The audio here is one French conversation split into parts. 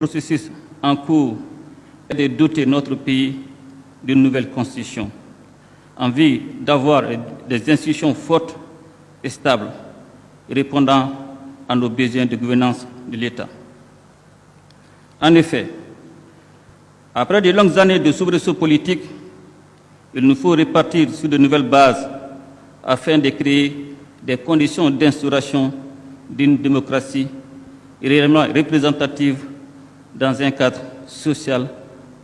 processus en cours est de doter notre pays d'une nouvelle constitution, en vue d'avoir des institutions fortes et stables, répondant à nos besoins de gouvernance de l'État. En effet, après de longues années de soubresauts politiques, il nous faut repartir sur de nouvelles bases afin de créer des conditions d'instauration d'une démocratie réellement représentative dans un cadre social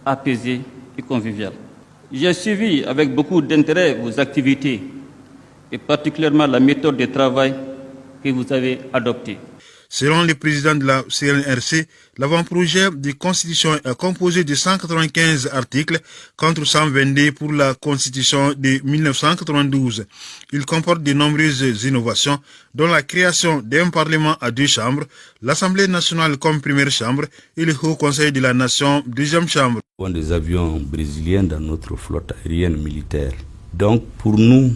apaisé et convivial. J'ai suivi avec beaucoup d'intérêt vos activités et particulièrement la méthode de travail que vous avez adoptée. Selon le président de la CNRC, l'avant-projet de constitution est composé de 195 articles contre 122 pour la constitution de 1992. Il comporte de nombreuses innovations, dont la création d'un parlement à 2 chambres, l'Assemblée nationale comme première chambre et le Haut Conseil de la Nation, deuxième chambre. On a des avions brésiliens dans notre flotte aérienne militaire. Donc pour nous,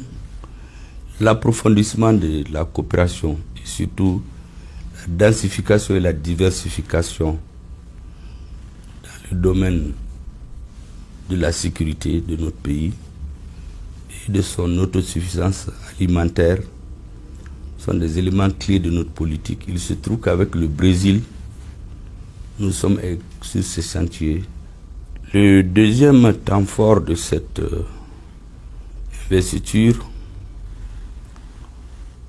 l'approfondissement de la coopération et surtout la densification et la diversification dans le domaine de la sécurité de notre pays et de son autosuffisance alimentaire sont des éléments clés de notre politique. Il se trouve qu'avec le Brésil, nous sommes sur ce chantier. Le deuxième temps fort de cette investiture,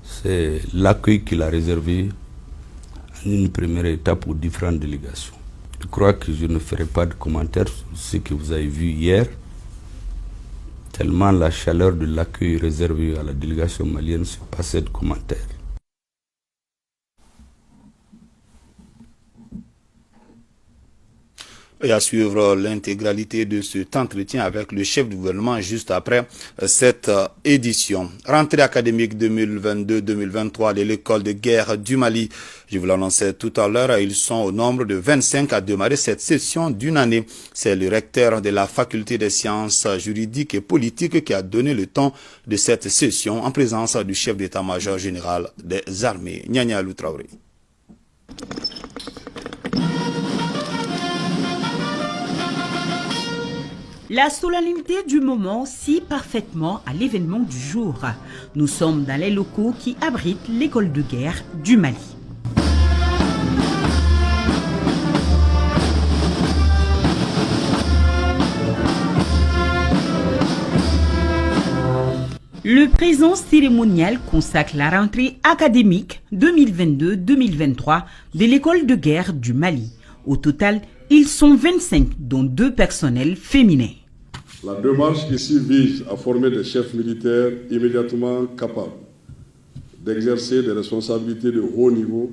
c'est l'accueil qu'il a réservé en une première étape aux différentes délégations. Je crois que je ne ferai pas de commentaires sur ce que vous avez vu hier, tellement la chaleur de l'accueil réservé à la délégation malienne se passait de commentaires. Et à suivre l'intégralité de cet entretien avec le chef du gouvernement juste après cette édition. Rentrée académique 2022-2023 de l'école de guerre du Mali. Je vous l'annonçais tout à l'heure, ils sont au nombre de 25 à démarrer cette session d'une année. C'est le recteur de la faculté des sciences juridiques et politiques qui a donné le ton de cette session en présence du chef d'état-major général des armées, Nyanya Alou Traoré. La solennité du moment scie parfaitement à l'événement du jour. Nous sommes dans les locaux qui abritent l'école de guerre du Mali. Le présent cérémonial consacre la rentrée académique 2022-2023 de l'école de guerre du Mali. Au total, ils sont 25, dont 2 personnels féminins. La démarche ici vise à former des chefs militaires immédiatement capables d'exercer des responsabilités de haut niveau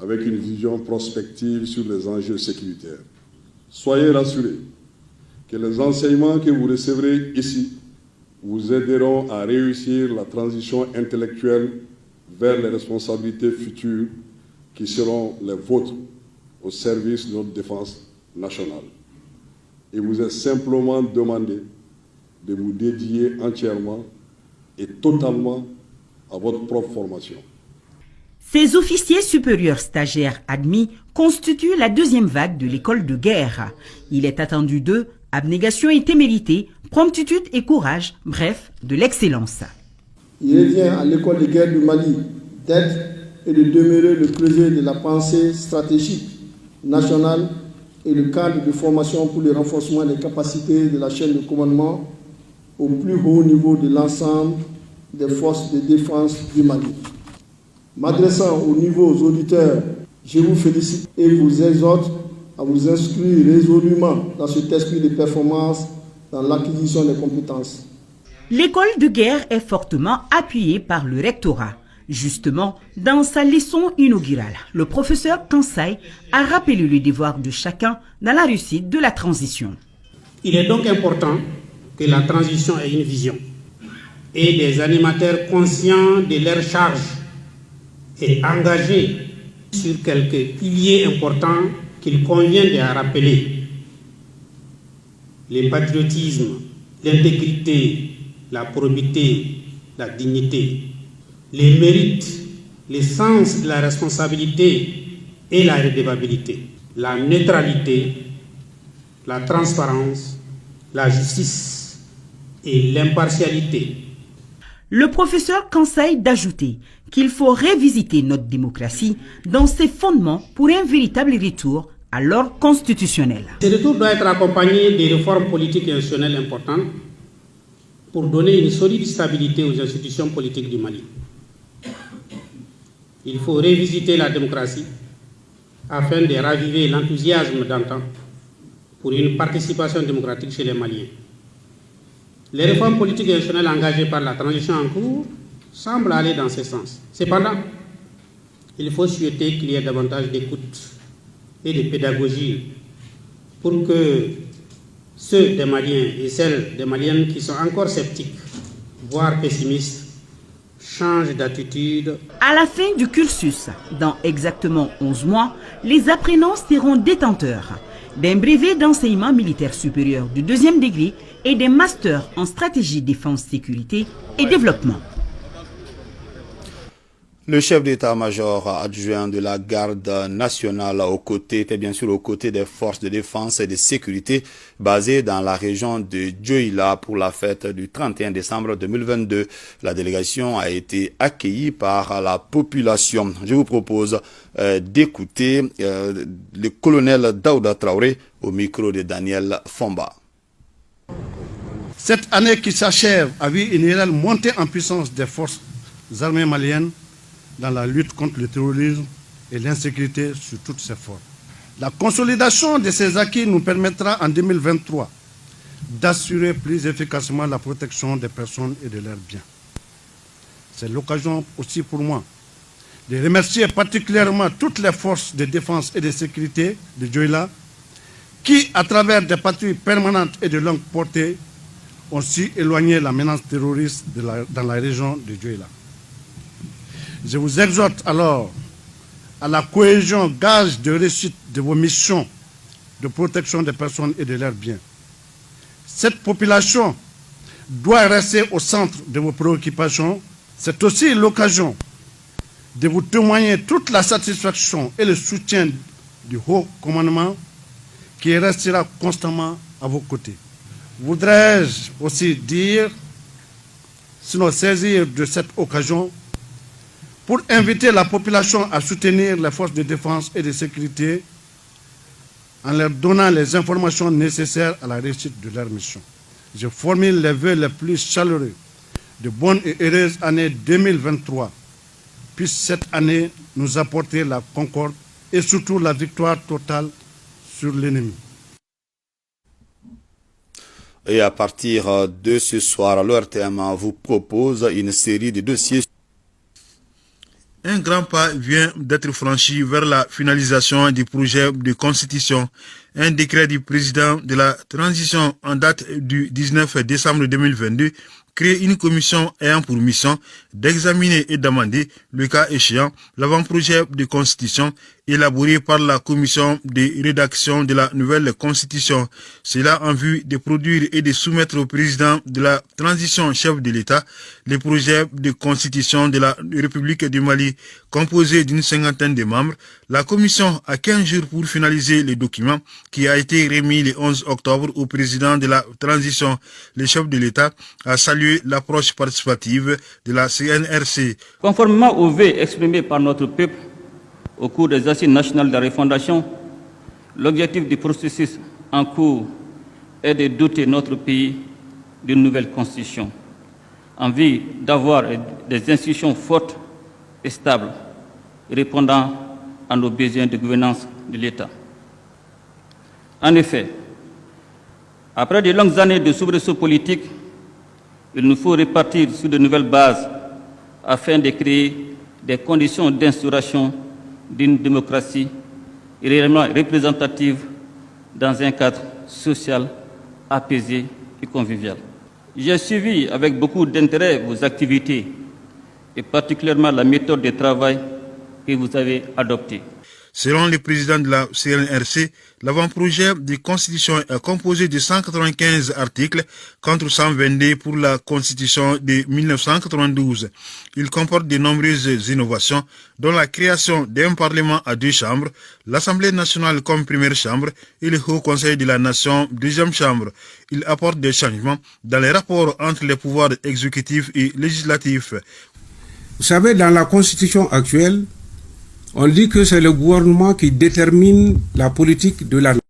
avec une vision prospective sur les enjeux sécuritaires. Soyez rassurés que les enseignements que vous recevrez ici vous aideront à réussir la transition intellectuelle vers les responsabilités futures qui seront les vôtres au service de notre défense nationale. Il vous est simplement demandé de vous dédier entièrement et totalement à votre propre formation. Ces officiers supérieurs stagiaires admis constituent la deuxième vague de l'école de guerre. Il est attendu d'eux abnégation et témérité, promptitude et courage, bref, de l'excellence. Il revient à l'école de guerre du Mali d'être et de demeurer le creuset de la pensée stratégique nationale et le cadre de formation pour le renforcement des capacités de la chaîne de commandement au plus haut niveau de l'ensemble des forces de défense du Mali. M'adressant aux nouveaux auditeurs, je vous félicite et vous exhorte à vous inscrire résolument dans cet esprit de performance dans l'acquisition des compétences. L'école de guerre est fortement appuyée par le rectorat. Justement, dans sa leçon inaugurale, le professeur Kansai a rappelé le devoir de chacun dans la réussite de la transition. Il est donc important que la transition ait une vision et des animateurs conscients de leur charge et engagés sur quelques piliers importants qu'il convient de rappeler. Le patriotisme, l'intégrité, la probité, la dignité, les mérites, le sens de la responsabilité et la redevabilité. la neutralité, la transparence, la justice et l'impartialité. Le professeur conseille d'ajouter qu'il faut révisiter notre démocratie dans ses fondements pour un véritable retour à l'ordre constitutionnel. Ce retour doit être accompagné des réformes politiques et institutionnelles importantes pour donner une solide stabilité aux institutions politiques du Mali. Il faut révisiter la démocratie afin de raviver l'enthousiasme d'antan pour une participation démocratique chez les Maliens. Les réformes politiques et institutionnelles engagées par la transition en cours semblent aller dans ce sens. Cependant, il faut souhaiter qu'il y ait davantage d'écoute et de pédagogie pour que ceux des Maliens et celles des Maliennes qui sont encore sceptiques, voire pessimistes, changent d'attitude. À la fin du cursus, dans exactement 11 mois, les apprenants seront détenteurs d'un brevet d'enseignement militaire supérieur du 2e degré et des masters en stratégie défense, sécurité et développement. Le chef d'état-major adjoint de la garde nationale était bien sûr aux côtés des forces de défense et de sécurité basées dans la région de Dioïla pour la fête du 31 décembre 2022. La délégation a été accueillie par la population. Je vous propose d'écouter le colonel Daouda Traoré au micro de Daniel Fomba. Cette année qui s'achève a vu une réelle montée en puissance des forces armées maliennes dans la lutte contre le terrorisme et l'insécurité sur toutes ses formes. La consolidation de ces acquis nous permettra en 2023 d'assurer plus efficacement la protection des personnes et de leurs biens. C'est l'occasion aussi pour moi de remercier particulièrement toutes les forces de défense et de sécurité de Dioïla qui, à travers des patrouilles permanentes et de longue portée, ont su éloigner la menace terroriste dans la région de Dioïla. Je vous exhorte alors à la cohésion, gage de réussite de vos missions de protection des personnes et de leurs biens. Cette population doit rester au centre de vos préoccupations. C'est aussi l'occasion de vous témoigner toute la satisfaction et le soutien du haut commandement qui restera constamment à vos côtés. Voudrais-je aussi dire, sinon saisir de cette occasion, pour inviter la population à soutenir les forces de défense et de sécurité en leur donnant les informations nécessaires à la réussite de leur mission. Je formule les vœux les plus chaleureux de bonne et heureuse année 2023. Puisse cette année nous apporter la concorde et surtout la victoire totale sur l'ennemi. Et à partir de ce soir, l'ORTM vous propose une série de dossiers. Un grand pas vient d'être franchi vers la finalisation du projet de constitution. Un décret du président de la transition en date du 19 décembre 2022 crée une commission ayant pour mission d'examiner et d'amender, le cas échéant, l'avant-projet de constitution élaboré par la commission de rédaction de la nouvelle constitution. Cela en vue de produire et de soumettre au président de la transition chef de l'État le projet de constitution de la République du Mali, composé d'une 50aine de membres. La commission a 15 jours pour finaliser le document qui a été remis le 11 octobre au président de la transition. Le chef de l'État a salué l'approche participative de la CNRC. Conformément aux vœux exprimés par notre peuple au cours des assises nationales de la refondation, l'objectif du processus en cours est de doter notre pays d'une nouvelle constitution, en vue d'avoir des institutions fortes et stables, répondant à nos besoins de gouvernance de l'État. En effet, après de longues années de soubresauts politiques, il nous faut repartir sur de nouvelles bases afin de créer des conditions d'instauration d'une démocratie réellement représentative dans un cadre social apaisé et convivial. J'ai suivi avec beaucoup d'intérêt vos activités et particulièrement la méthode de travail que vous avez adoptée. Selon le président de la CNRC, l'avant-projet de constitution est composé de 195 articles contre 122 pour la constitution de 1992. Il comporte de nombreuses innovations, dont la création d'un parlement à 2 chambres, l'Assemblée nationale comme première chambre et le Haut Conseil de la Nation deuxième chambre. Il apporte des changements dans les rapports entre les pouvoirs exécutifs et législatifs. Vous savez, dans la constitution actuelle, on dit que c'est le gouvernement qui détermine la politique de la nation.